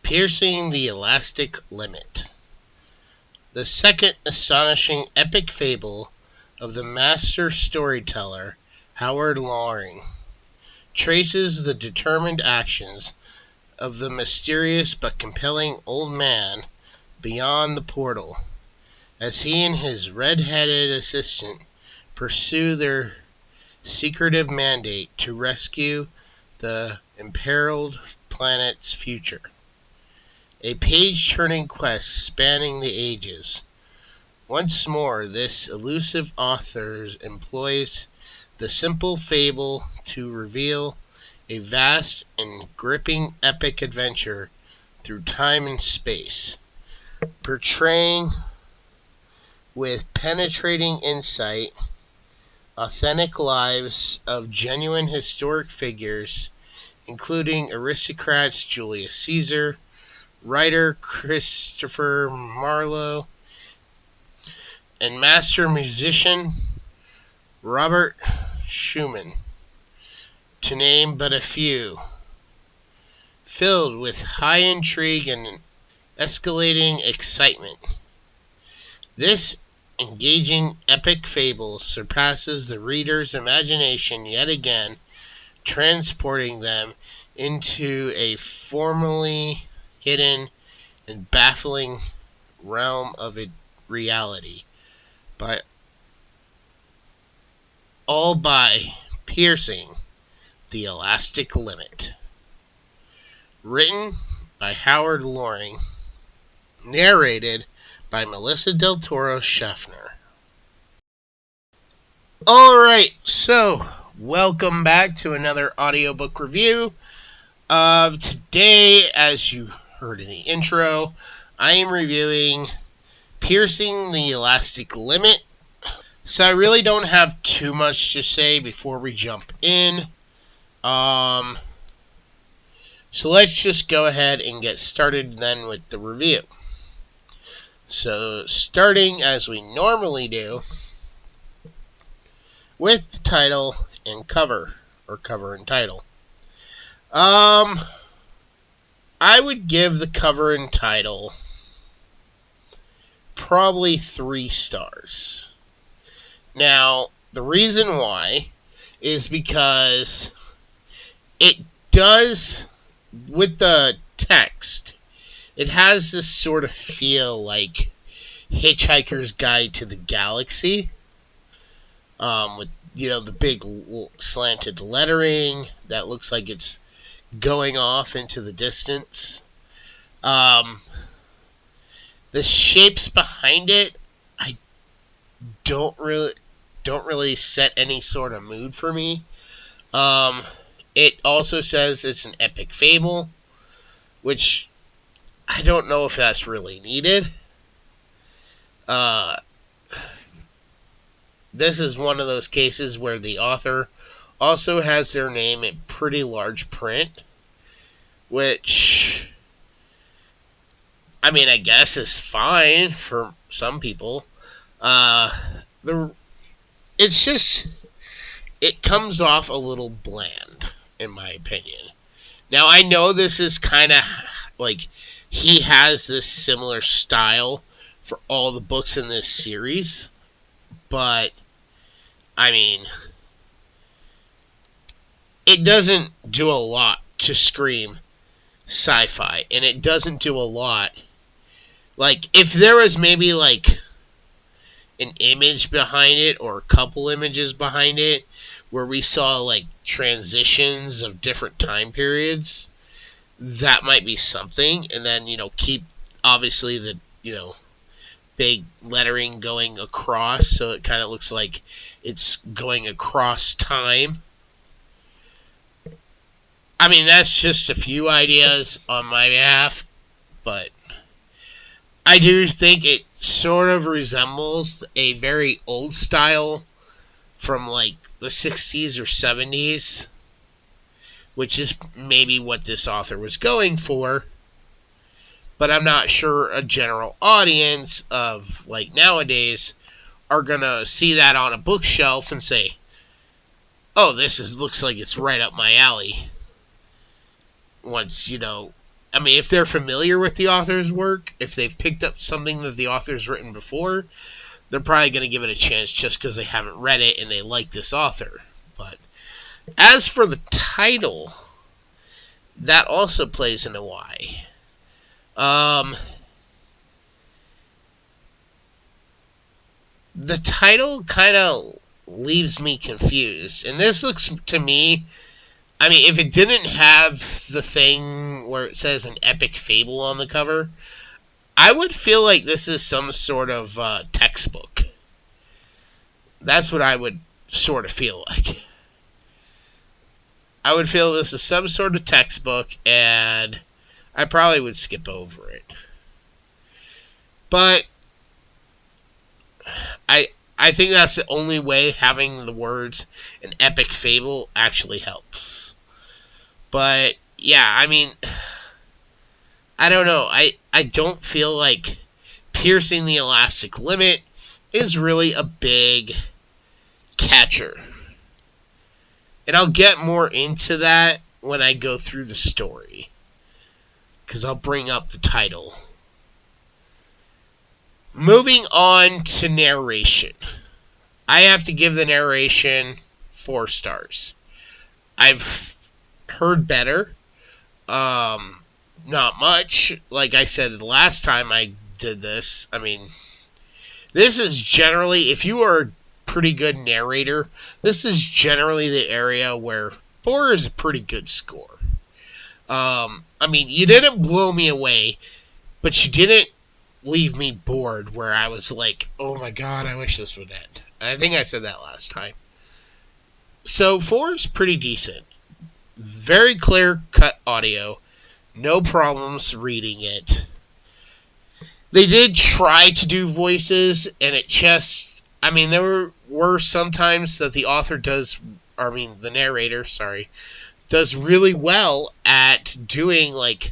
Piercing the Elastic Limit. The second astonishing epic fable of the master storyteller Howard Loring traces the determined actions of the mysterious but compelling old man beyond the portal, as he and his red-headed assistant pursue their secretive mandate to rescue the imperiled planet's future. A page-turning quest spanning the ages. Once more, this elusive author employs the simple fable to reveal a vast and gripping epic adventure through time and space, portraying with penetrating insight authentic lives of genuine historic figures, including Aristocrats Julius Caesar, writer Christopher Marlowe, and master musician Robert Schumann, to name but a few, filled with high intrigue and escalating excitement. This engaging epic fable surpasses the reader's imagination yet again, transporting them into a formerly hidden and baffling realm of reality, by piercing the elastic limit. Written by Howard Loring, narrated by Melissa Del Toro Schaffner. Alright, so welcome back to another audiobook review. Today, as you heard in the intro, I am reviewing Piercing the Elastic Limit. So I really don't have too much to say before we jump in. So let's just go ahead and get started then with the review. So starting as we normally do with the title and cover, or cover and title. I would give the cover and title probably 3 stars. Now, the reason why is because it does, with the text, it has this sort of feel like Hitchhiker's Guide to the Galaxy, with, the big slanted lettering that looks like it's going off into the distance. The shapes behind it, I don't really set any sort of mood for me. It also says it's an epic fable, which I don't know if that's really needed. This is one of those cases where the author also has their name in pretty large print, which, I mean, I guess is fine for some people. It's just, it comes off a little bland, in my opinion. Now, I know this is kind of like, he has this similar style for all the books in this series, but, I mean, it doesn't do a lot to scream sci-fi, and it doesn't do a lot. Like, if there was maybe, like, an image behind it, or a couple images behind it, where we saw, like, transitions of different time periods, that might be something, and then, keep, obviously, the, big lettering going across, so it kind of looks like it's going across time. I mean, that's just a few ideas on my behalf, but I do think it sort of resembles a very old style from, like, the 60s or 70s, which is maybe what this author was going for, but I'm not sure a general audience of, like, nowadays are gonna see that on a bookshelf and say, oh, looks like it's right up my alley. Once, I mean, if they're familiar with the author's work, if they've picked up something that the author's written before, they're probably going to give it a chance just because they haven't read it and they like this author. But as for the title, that also plays into why. The title kind of leaves me confused. And this looks to me, I mean, if it didn't have the thing where it says an epic fable on the cover, I would feel like this is some sort of textbook. That's what I would sort of feel like. I would feel this is some sort of textbook, and I probably would skip over it. But I think that's the only way having the words an epic fable actually helps. But yeah, I mean, I don't know. I don't feel like piercing the elastic limit is really a big catcher. And I'll get more into that when I go through the story, because I'll bring up the title. Moving on to narration. I have to give the narration 4 stars. I've heard better. Not much. Like I said the last time I did this, I mean, this is generally, if you are a pretty good narrator, this is generally the area where 4 is a pretty good score. I mean, you didn't blow me away, but you didn't leave me bored where I was like, oh my god, I wish this would end. And I think I said that last time. So 4 is pretty decent. Very clear cut audio. No problems reading it. They did try to do voices, and it just, I mean, there were some times that the author does, I mean, the narrator, does really well at doing, like,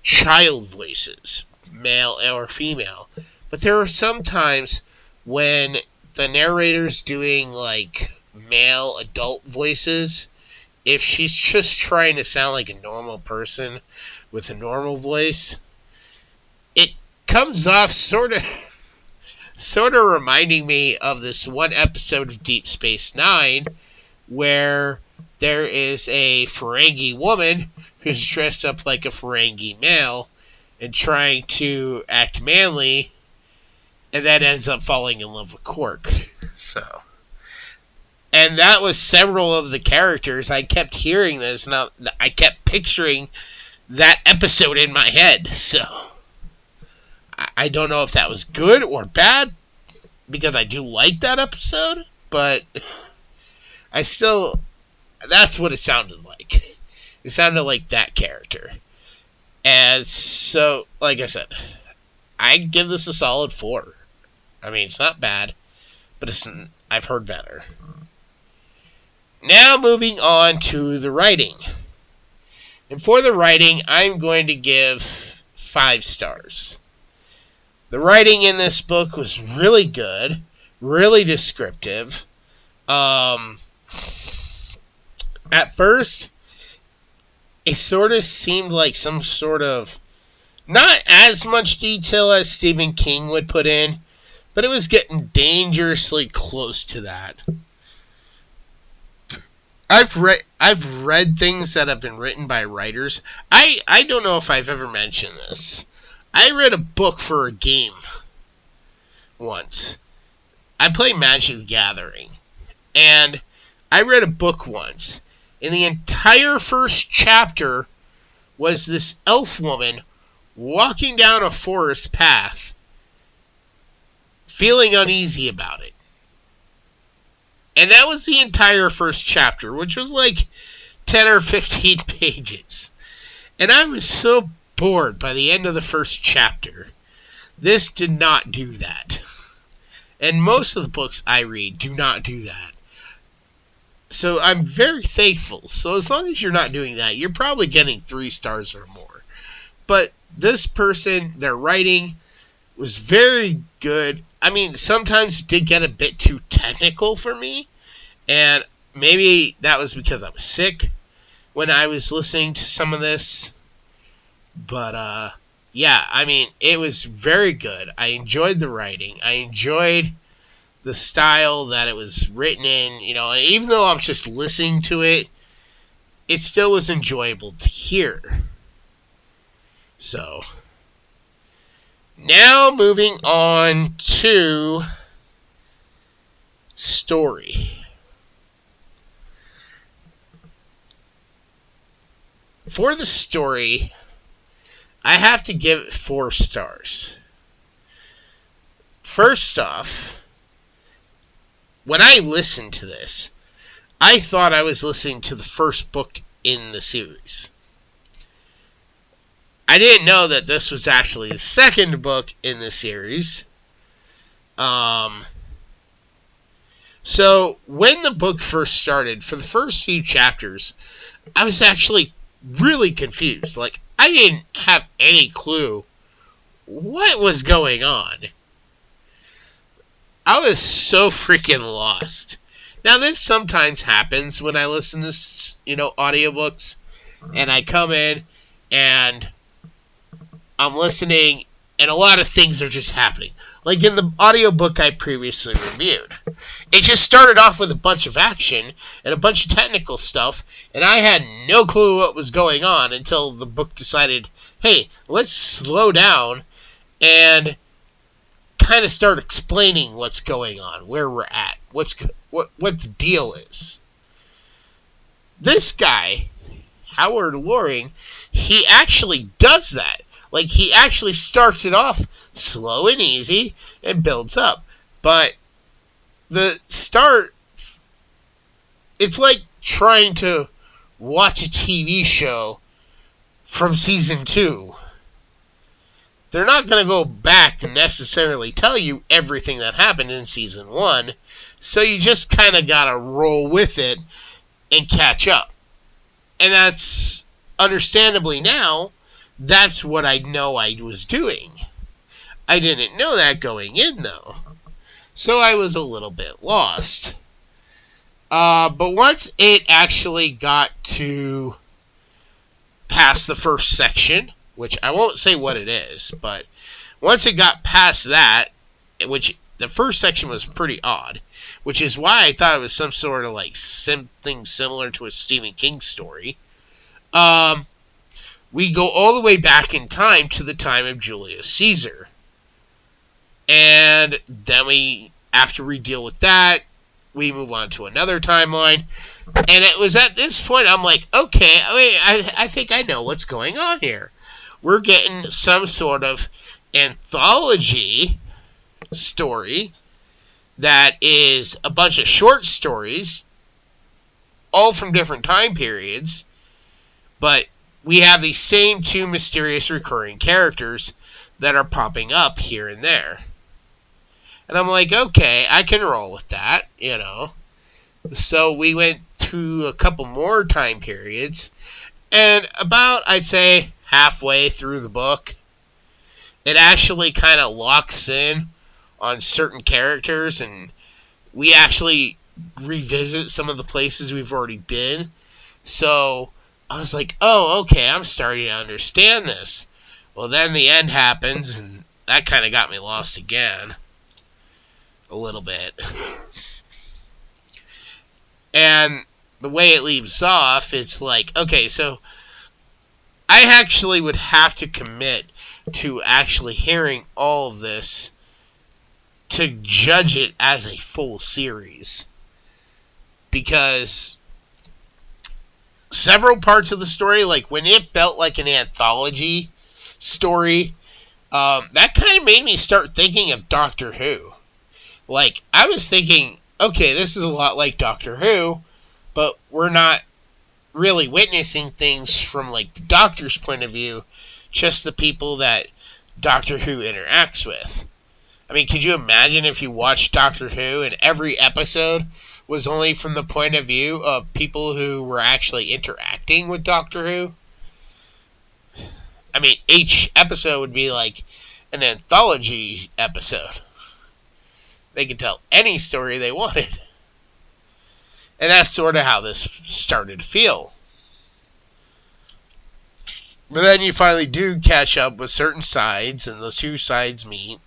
child voices, male or female. But there are some times when the narrator's doing, like, male adult voices, if she's just trying to sound like a normal person with a normal voice, it comes off sort of reminding me of this one episode of Deep Space Nine where there is a Ferengi woman who's dressed up like a Ferengi male and trying to act manly, and then ends up falling in love with Quark. And that was several of the characters. I kept hearing this, and I kept picturing that episode in my head. So I don't know if that was good or bad, because I do like that episode, but that's what it sounded like. It sounded like that character. And so, like I said, I'd give this a solid 4. I mean, it's not bad, but I've heard better. Now moving on to the writing. And for the writing, I'm going to give 5 stars. The writing in this book was really good, really descriptive. At first, it sort of seemed like some sort of, not as much detail as Stephen King would put in, but it was getting dangerously close to that. I've read things that have been written by writers. I don't know if I've ever mentioned this. I read a book for a game once. I play Magic the Gathering. And I read a book once. And the entire first chapter was this elf woman walking down a forest path, feeling uneasy about it. And that was the entire first chapter, which was like 10 or 15 pages. And I was so bored by the end of the first chapter. This did not do that. And most of the books I read do not do that. So I'm very thankful. So as long as you're not doing that, you're probably getting 3 stars or more. But this person, their writing was very good. I mean, sometimes it did get a bit too technical for me. And maybe that was because I was sick when I was listening to some of this. But, yeah, I mean, it was very good. I enjoyed the writing. I enjoyed the style that it was written in, and even though I'm just listening to it, it still was enjoyable to hear. So, now moving on to story. For the story, I have to give it 4 stars. First off, when I listened to this, I thought I was listening to the first book in the series. I didn't know that this was actually the second book in the series. So, when the book first started, for the first few chapters, I was actually really confused. Like, I didn't have any clue what was going on. I was so freaking lost. Now, this sometimes happens when I listen to, audiobooks, and I come in, and I'm listening, and a lot of things are just happening. Like in the audiobook I previously reviewed. It just started off with a bunch of action and a bunch of technical stuff, and I had no clue what was going on until the book decided, hey, let's slow down and kind of start explaining what's going on, where we're at, what the deal is. This guy, Howard Loring, he actually does that. Like, he actually starts it off slow and easy and builds up. But the start, it's like trying to watch a TV show from season 2. They're not going to go back and necessarily tell you everything that happened in season 1. So you just kind of got to roll with it and catch up. And that's, understandably now, that's what I know I was doing. I didn't know that going in, though. So I was a little bit lost. But once it actually got to past the first section, which I won't say what it is, but once it got past that, which the first section was pretty odd, which is why I thought it was some sort of like something similar to a Stephen King story. We go all the way back in time to the time of Julius Caesar. And then after we deal with that, we move on to another timeline. And it was at this point, I'm like, okay, I think I know what's going on here. We're getting some sort of anthology story that is a bunch of short stories, all from different time periods, but we have these same 2 mysterious recurring characters that are popping up here and there. And I'm like, okay, I can roll with that, So we went through a couple more time periods, and about, I'd say, halfway through the book, it actually kind of locks in on certain characters, and we actually revisit some of the places we've already been. So I was like, oh, okay, I'm starting to understand this. Well, then the end happens, and that kind of got me lost again. A little bit. And the way it leaves off, it's like, okay, so I actually would have to commit to actually hearing all of this to judge it as a full series. Because several parts of the story, like when it felt like an anthology story, that kind of made me start thinking of Doctor Who. Like, I was thinking, okay, this is a lot like Doctor Who, but we're not really witnessing things from, like, the Doctor's point of view, just the people that Doctor Who interacts with. I mean, could you imagine if you watched Doctor Who and every episode was only from the point of view of people who were actually interacting with Doctor Who? I mean, each episode would be like an anthology episode. They could tell any story they wanted. And that's sort of how this started to feel. But then you finally do catch up with certain sides, and the two sides meet,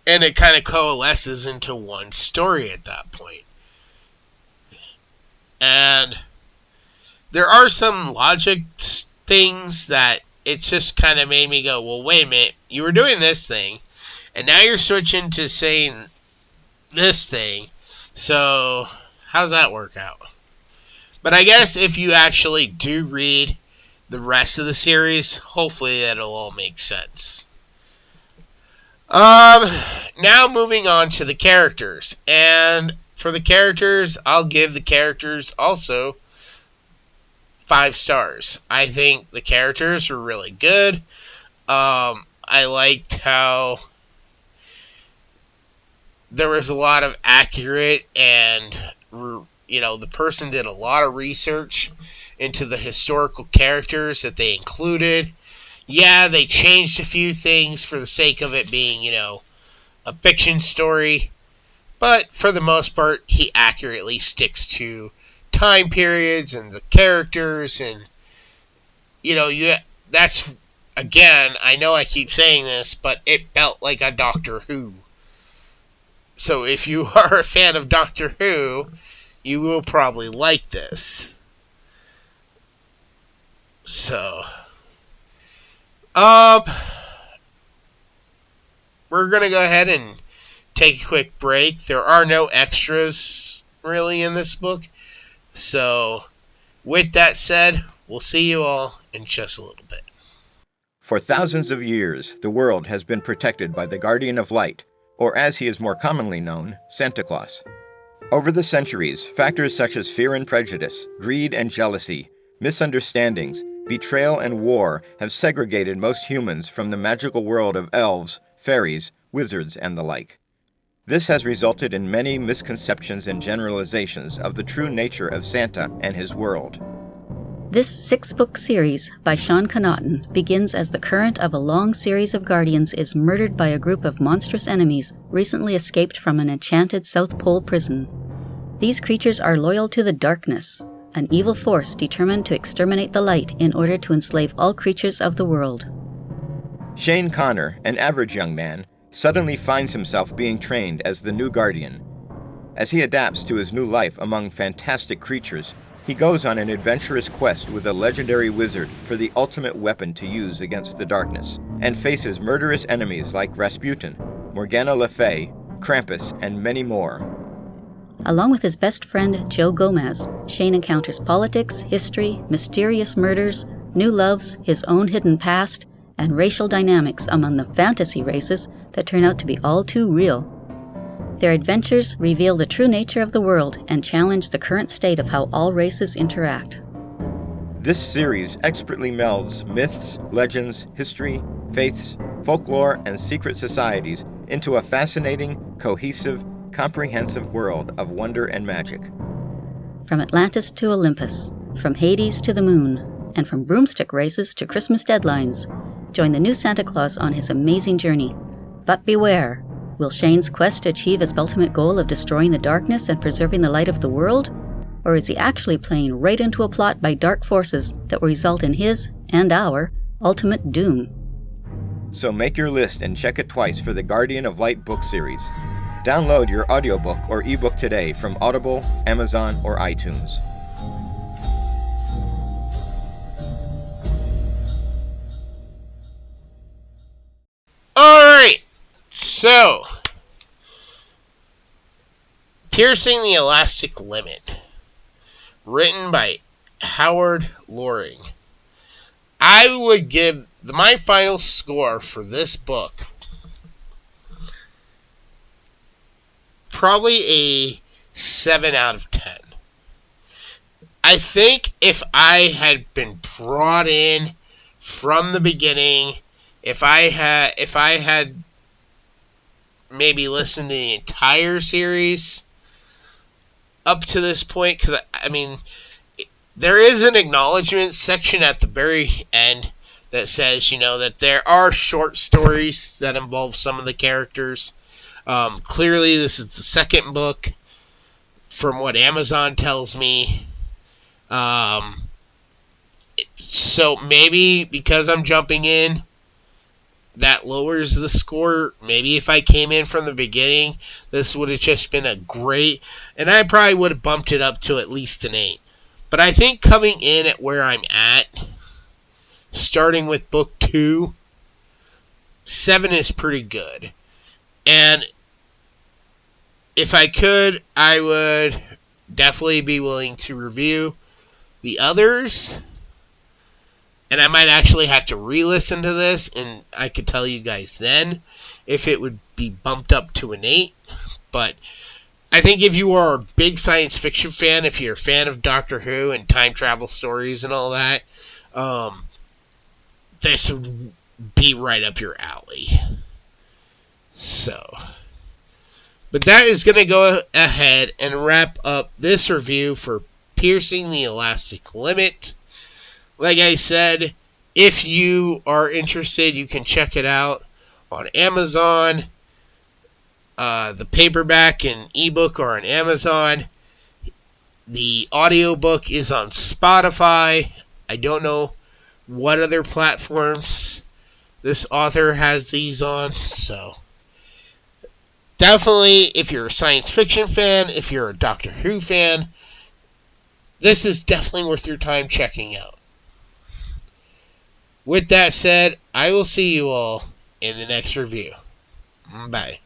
and it kind of coalesces into one story at that point. And there are some logic things that it just kind of made me go, well, wait a minute, you were doing this thing, and now you're switching to saying this thing, so how's that work out? But I guess if you actually do read the rest of the series, hopefully that'll all make sense. Now moving on to the characters. And for the characters, I'll give the characters also 5 stars. I think the characters were really good. I liked how there was a lot of accurate and, the person did a lot of research into the historical characters that they included. Yeah, they changed a few things for the sake of it being, a fiction story. But for the most part, he accurately sticks to time periods and the characters. And, that's, again, I know I keep saying this, but it felt like a Doctor Who. So if you are a fan of Doctor Who, you will probably like this. So, we're going to go ahead and take a quick break. There are no extras really in this book. So, with that said, we'll see you all in just a little bit. For thousands of years, the world has been protected by the Guardian of Light, or as he is more commonly known, Santa Claus. Over the centuries, factors such as fear and prejudice, greed and jealousy, misunderstandings, betrayal and war have segregated most humans from the magical world of elves, fairies, wizards, and the like. This has resulted in many misconceptions and generalizations of the true nature of Santa and his world. This 6-book series by Sean Connaughton begins as the current of a long series of guardians is murdered by a group of monstrous enemies recently escaped from an enchanted South Pole prison. These creatures are loyal to the darkness, an evil force determined to exterminate the light in order to enslave all creatures of the world. Shane Connor, an average young man, suddenly finds himself being trained as the new guardian. As he adapts to his new life among fantastic creatures, he goes on an adventurous quest with a legendary wizard for the ultimate weapon to use against the darkness, and faces murderous enemies like Rasputin, Morgana Le Fay, Krampus, and many more. Along with his best friend Joe Gomez, Shane encounters politics, history, mysterious murders, new loves, his own hidden past, and racial dynamics among the fantasy races that turn out to be all too real. Their adventures reveal the true nature of the world and challenge the current state of how all races interact. This series expertly melds myths, legends, history, faiths, folklore, and secret societies into a fascinating, cohesive, comprehensive world of wonder and magic. From Atlantis to Olympus, from Hades to the moon, and from broomstick races to Christmas deadlines, join the new Santa Claus on his amazing journey. But beware! Will Shane's quest achieve his ultimate goal of destroying the darkness and preserving the light of the world? Or is he actually playing right into a plot by dark forces that will result in his, and our, ultimate doom? So make your list and check it twice for the Guardian of Light book series. Download your audiobook or ebook today from Audible, Amazon, or iTunes. Alright, so, Piercing the Elastic Limit, written by Howard Loring. I would give my final score for this book probably a 7 out of 10. I think if I had been brought in from the beginning, if I had maybe listened to the entire series up to this point, because I mean, there is an acknowledgement section at the very end that says, that there are short stories that involve some of the characters. Clearly, this is the second book, from what Amazon tells me. So maybe because I'm jumping in, that lowers the score. Maybe if I came in from the beginning, this would have just been a great, and I probably would have bumped it up to at least an 8. But I think coming in at where I'm at, starting with book 2, 7 is pretty good. And if I could, I would definitely be willing to review the others. And I might actually have to re-listen to this, and I could tell you guys then if it would be bumped up to an 8. But I think if you are a big science fiction fan, if you're a fan of Doctor Who and time travel stories and all that, this would be right up your alley. So, but that is going to go ahead and wrap up this review for Piercing the Elastic Limit. Like I said, if you are interested, you can check it out on Amazon. The paperback and ebook are on Amazon. The audiobook is on Spotify. I don't know what other platforms this author has these on. So definitely, if you're a science fiction fan, if you're a Doctor Who fan, this is definitely worth your time checking out. With that said, I will see you all in the next review. Bye.